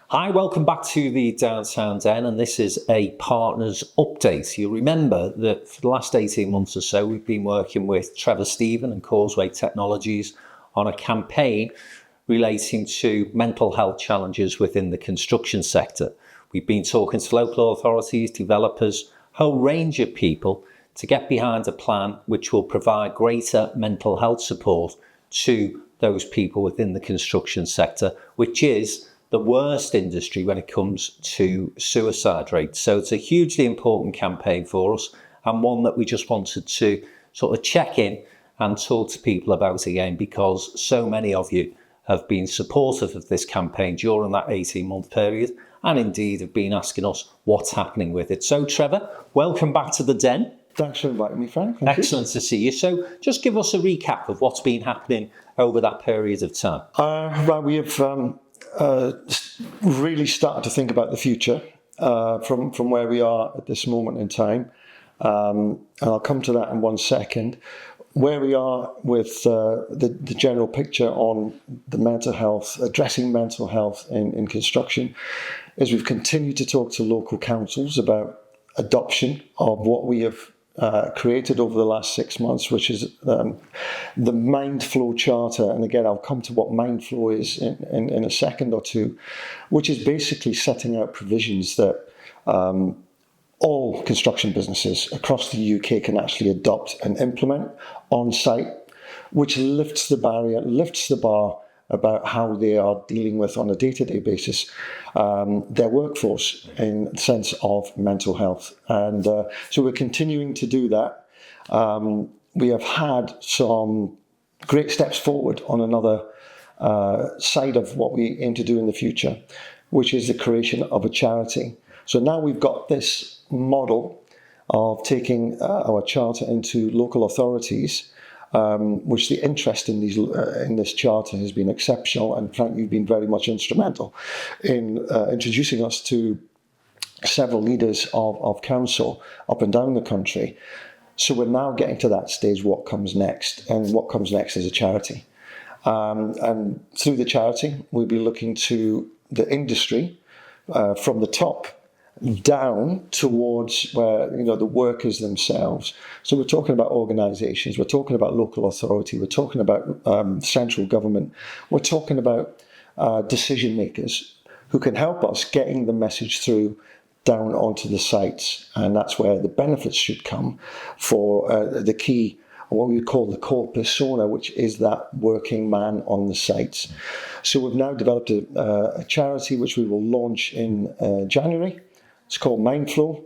Hi, welcome back to the Downtown Den, and this is a partners update. You'll remember that for the last 18 months or so, we've been working with Trevor Steven and Causeway Technologies on a campaign relating to mental health challenges within the construction sector. We've been talking to local authorities, developers, a whole range of people to get behind a plan which will provide greater mental health support to those people within the construction sector, which is the worst industry when it comes to suicide rates. So it's a hugely important campaign for us, and one that we just wanted to sort of check in and talk to people about again, because so many of you have been supportive of this campaign during that 18-month period, and indeed have been asking us what's happening with it. So Trevor, welcome back to the Den. Thanks for inviting me, Frank. Thank Excellent to see you. So just give us a recap of what's been happening over that period of time. Right, we have really started to think about the future from where we are at this moment in time. And I'll come to that in 1 second. Where we are with the general picture on the mental health, addressing mental health in construction, is we've continued to talk to local councils about adoption of what we have created over the last 6 months, which is the Mindflow Charter. And again, I'll come to what Mindflow is in a second or two, which is basically setting out provisions that all construction businesses across the UK can actually adopt and implement on site, which lifts the barrier, lifts the bar about how they are dealing with, on a day-to-day basis, their workforce in the sense of mental health. And so we're continuing to do that. We have had some great steps forward on another side of what we aim to do in the future, which is the creation of a charity. So now we've got this model of taking our charter into local authorities, which the interest in this charter has been exceptional, and Frank, you've been very much instrumental in introducing us to several leaders of council up and down the country. So we're now getting to that stage, what comes next, and what comes next is a charity. And through the charity, we'll be looking to the industry from the top down towards where, the workers themselves. So we're talking about organisations, we're talking about local authority, we're talking about central government, we're talking about decision makers who can help us getting the message through down onto the sites. And that's where the benefits should come for the key, what we call the core persona, which is that working man on the sites. So we've now developed a charity which we will launch in January. It's called Mindflow,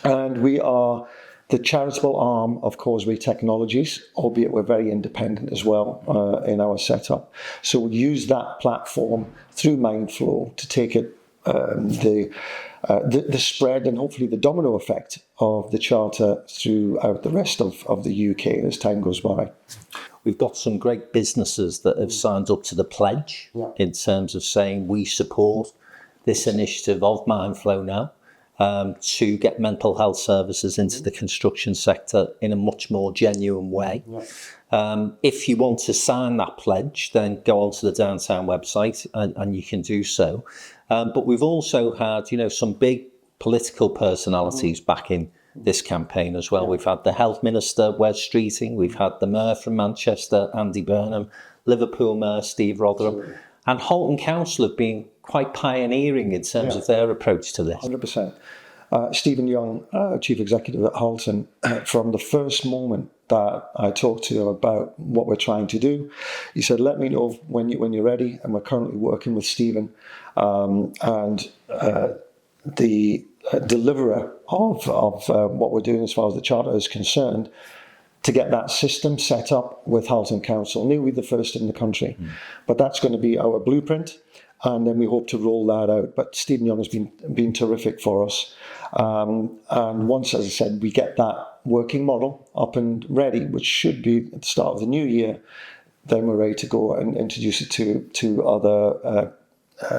and we are the charitable arm of Causeway Technologies, albeit we're very independent as well in our setup. So we'll use that platform through Mindflow to take it the spread and hopefully the domino effect of the charter throughout the rest of the UK as time goes by. We've got some great businesses that have signed up to the pledge in terms of saying we support this initiative of Mindflow now to get mental health services into the construction sector in a much more genuine way. If you want to sign that pledge, then go onto the Downtown website and you can do so. But we've also had, some big political personalities backing this campaign as well. We've had the Health Minister, Wes Streeting, we've had the Mayor from Manchester, Andy Burnham, Liverpool Mayor, Steve Rotherham, and Halton Council have been quite pioneering in terms of their approach to this. 100%. Stephen Young, Chief Executive at Halton, from the first moment that I talked to him about what we're trying to do, he said, let me know when you're ready, and we're currently working with Stephen and the deliverer of what we're doing as far as the charter is concerned, to get that system set up with Halton Council. Nearly the first in the country. But that's going to be our blueprint, and then we hope to roll that out. But Stephen Young has been terrific for us. And once, as I said, we get that working model up and ready, which should be at the start of the new year, then we're ready to go and introduce it to other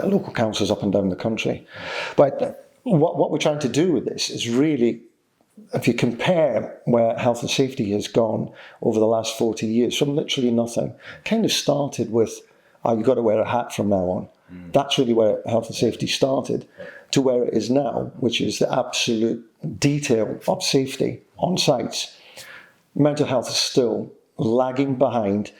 local councils up and down the country. But what we're trying to do with this is really, if you compare where health and safety has gone over the last 40 years, from literally nothing, kind of started with, you've got to wear a hat from now on. That's really where health and safety started, to where it is now, which is the absolute detail of safety on sites. Mental health is still lagging behind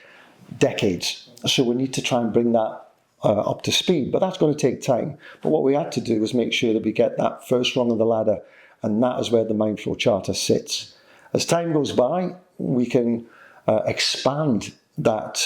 decades. So we need to try and bring that up to speed, but that's going to take time. But what we had to do was make sure that we get that first rung of the ladder, and that is where the Mindflow Charter sits. As time goes by, we can expand that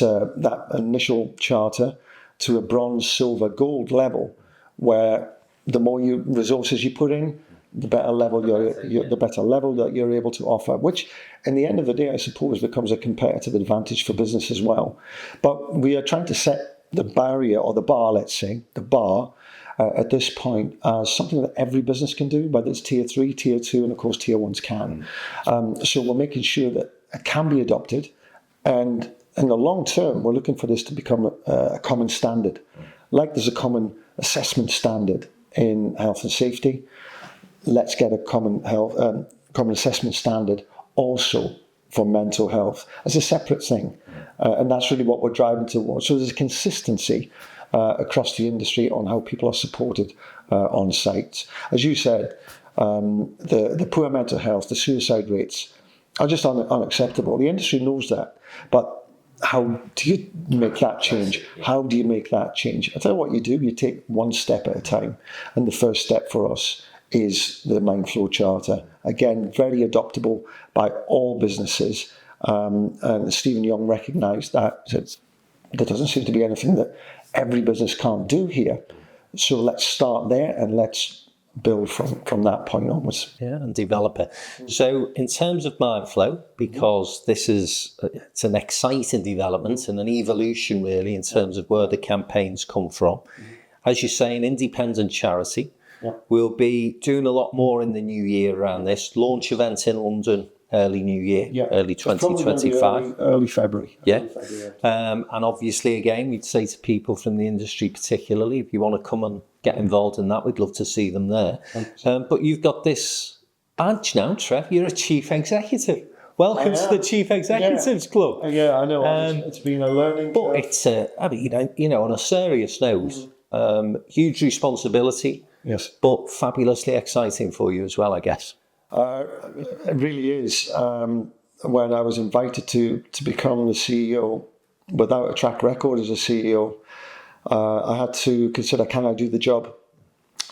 initial charter to a bronze, silver, gold level, where the more resources you put in, the better level the better level that you're able to offer, which in the end of the day, I suppose, becomes a competitive advantage for business as well. But we are trying to set the barrier, or the bar, let's say, the bar at this point as something that every business can do, whether it's tier 3, tier 2, and of course tier 1s can. So we're making sure that it can be adopted, and in the long term, we're looking for this to become a common standard. Like there's a common assessment standard in health and safety, let's get a common assessment standard also for mental health as a separate thing. And that's really what we're driving towards. So there's a consistency across the industry on how people are supported on sites. As you said, the poor mental health, the suicide rates are just unacceptable. The industry knows that. But how do you make that change? How do you make that change? I tell you what you do, you take one step at a time. And the first step for us is the Mindflow Charter. Again, very adoptable by all businesses. And Stephen Young recognised that there doesn't seem to be anything that every business can't do here. So let's start there and let's build from that point onwards. Yeah, and develop it. So in terms of Mindflow, because it's an exciting development and an evolution really in terms of where the campaigns come from. As you say, an independent charity. Yeah. We'll be doing a lot more in the new year around this. Launch event in London, early new year, early 2025. Early February. Yeah. And obviously, again, we'd say to people from the industry particularly, if you want to come and get involved in that, we'd love to see them there. But you've got this badge now, Trev. You're a chief executive. Welcome to the Chief Executives Club. Yeah, I know. It's been a learning curve. But it's, on a serious note, huge responsibility. Yes. But fabulously exciting for you as well, I guess. It really is. When I was invited to become the CEO, without a track record as a CEO, I had to consider, can I do the job?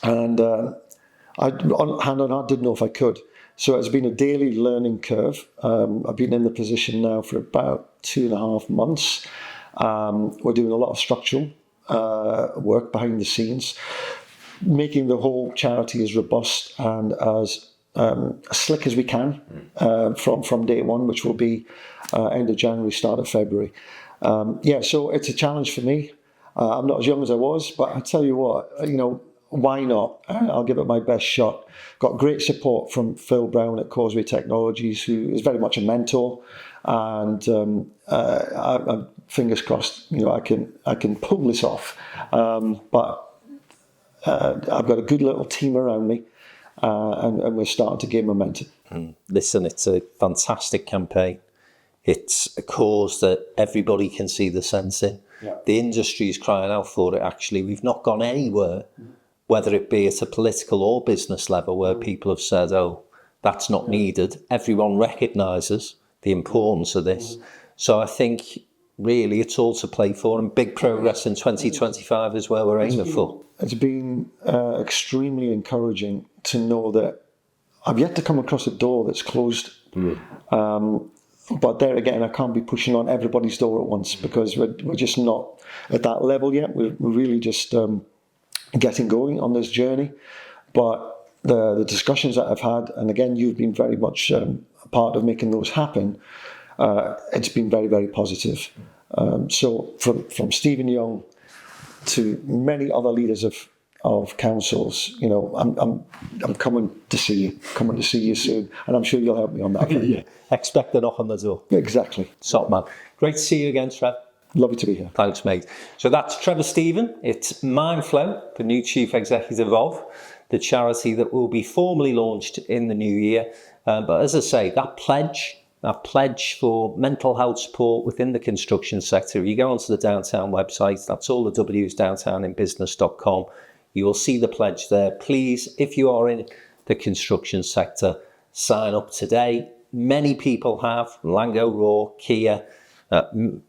And hand on heart, didn't know if I could. So it's been a daily learning curve. I've been in the position now for about 2.5 months. We're doing a lot of structural work behind the scenes, making the whole charity as robust and as slick as we can from day one, which will be end of January, start of February. So it's a challenge for me. I'm not as young as I was, but I tell you what, why not? I'll give it my best shot. Got great support from Phil Brown at Causeway Technologies, who is very much a mentor, and I'm fingers crossed, I can pull this off. But I've got a good little team around me, and we're starting to gain momentum. Listen, it's a fantastic campaign. It's a cause that everybody can see the sense in. Yeah. The industry is crying out for it, actually. We've not gone anywhere, whether it be at a political or business level, where people have said, oh, that's not needed. Everyone recognises the importance of this. So I think, really, it's all to play for, and big progress in 2025 is where we're aiming for. It's been extremely encouraging to know that I've yet to come across a door that's closed. But there again, I can't be pushing on everybody's door at once, because we're just not at that level yet. We're really just getting going on this journey. But the discussions that I've had, and again, you've been very much a part of making those happen, it's been very, very positive. So from Stephen Young to many other leaders of councils, I'm coming to see you soon, and I'm sure you'll help me on that. Yeah. Expect a knock on the door. Exactly. Top man. Great to see you again, Trev. Lovely to be here. Thanks, mate. So that's Trevor Steven. It's Mindflow, the new Chief Executive of. the charity that will be formally launched in the new year. But as I say, that pledge for mental health support within the construction sector, if you go onto the Downtown website, that's all the W's, downtowninbusiness.com, you will see the pledge there. Please, if you are in the construction sector, sign up today. Many people have, Lango Raw, Kia,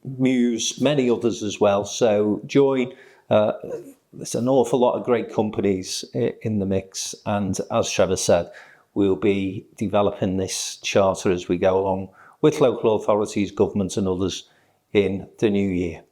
Muse, many others as well. So join. There's an awful lot of great companies in the mix. And as Trevor said, we'll be developing this charter as we go along with local authorities, governments and others in the new year.